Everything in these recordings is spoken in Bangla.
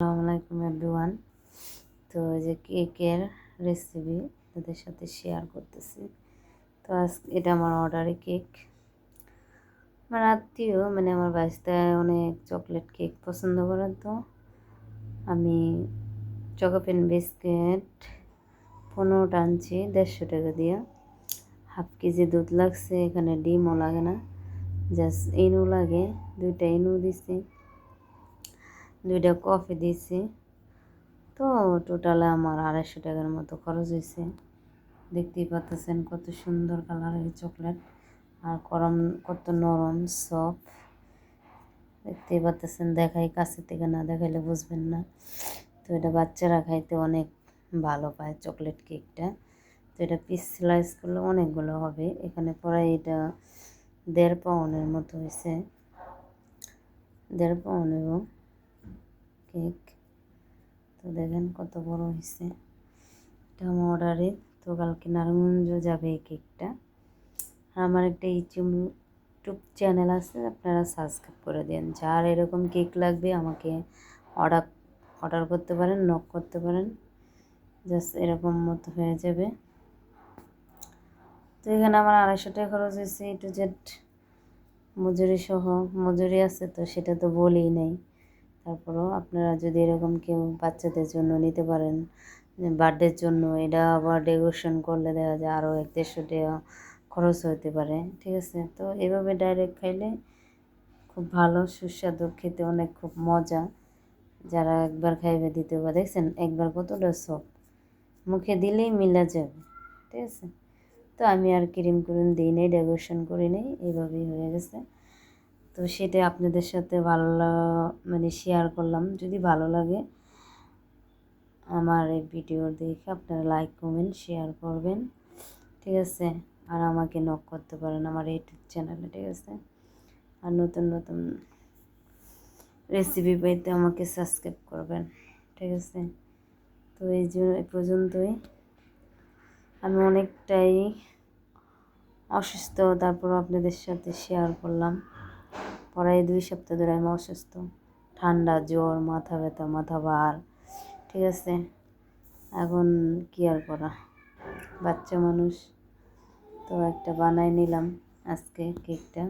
আসসালামু আলাইকুম এভরিওয়ান। তো এই যে কেকের রেসিপি তাদের সাথে শেয়ার করতেছি। তো এটা আমার অর্ডারি কেক। আমার আত্মীয় আমার বাচ্চায় অনেক চকলেট কেক পছন্দ করেন, তো আমি চকোপেন বিস্কিট 15টা আনছি 150 টাকা দিয়ে। হাফ কেজি দুধ লাগছে, এখানে ডিমও লাগে না, জাস্ট ইনু লাগে। 2টা ইনু দিছি, 2টা কফি দিছি। তো টোটালে আমার 250 টাকার মতো খরচ হয়েছে। দেখতেই পাচ্ছেন কত সুন্দর কালারের চকলেট, আর কত নরম সফট। দেখতেই পাচ্ছেন, দেখাই কাছে থেকে, না দেখাইলে বুঝবেন না। তো এটা বাচ্চারা খাইতে অনেক ভালো পায় চকলেট কেকটা। তো এটা পিস স্লাইস করলে অনেকগুলো হবে। এখানে প্রায় এটা 1.5 পাউন্ডের মতো হয়েছে, 1.5 পাউন্ডেরও কেক। তো দেখেন কত বড় হয়েছে। এটা আমার অর্ডারে। তো কালকে নারায়ণগঞ্জ যাবে এই কেকটা। আর আমার একটা ইউটিউব চ্যানেল আছে, আপনারা সাবস্ক্রাইব করে দেন। যার এরকম কেক লাগবে আমাকে অর্ডার অর্ডার করতে পারেন, নক করতে পারেন, জাস্ট এরকম মতো হয়ে যাবে। তো এখানে আমার 250 টাকা খরচ হয়েছে, টু জেড মজুরি সহ। মজুরি আছে তো সেটা তো বলেই নেই। তারপরেও আপনারা যদি এরকম কেউ বাচ্চাদের জন্য নিতে পারেন, বার্থডের জন্য, এটা আবার ডেকোরেশন করলে দেখা যায় আরও 150 টাকা খরচ হতে পারে। ঠিক আছে, তো এভাবে ডাইরেক্ট খাইলে খুব ভালো, সুস্বাদু, খেতে অনেক খুব মজা। যারা একবার খাইবে দ্বিতীয়বার, দেখছেন একবার কতটা সফট, মুখে দিলেই মিলা যাবে। ঠিক আছে, তো আমি আর ক্রিম দিই নেই, ডেকোরেশন করি নেই, এইভাবেই হয়ে গেছে। তো সেটা আপনাদের সাথে ভালো শেয়ার করলাম। যদি ভালো লাগে আমার এই ভিডিও দেখে আপনারা লাইক কমেন্ট শেয়ার করবেন। ঠিক আছে, আর আমাকে নক করতে পারেন আমার ইউটিউব চ্যানেলে। ঠিক আছে, আর নতুন নতুন রেসিপি পেতে আমাকে সাবস্ক্রাইব করবেন। ঠিক আছে, তো এই পর্যন্তই। আমি অনেকটাই অসুস্থ, তারপর আপনাদের সাথে শেয়ার করলাম। প্রায় 2 সপ্তাহ ধরে আমি অসুস্থ, ঠান্ডা, জ্বর, মাথা ব্যথা, মাথা ভার। ঠিক আছে, এখন কি আর করা, বাচ্চা মানুষ। তো একটা বানাই নিলাম আজকে কেকটা।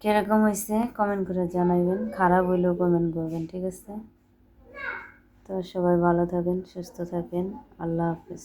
কীরকম হয়েছে কমেন্ট করে জানাবেন, খারাপ হইলেও কমেন্ট করবেন। ঠিক আছে, তো সবাই ভালো থাকেন, সুস্থ থাকেন। আল্লাহ হাফেজ।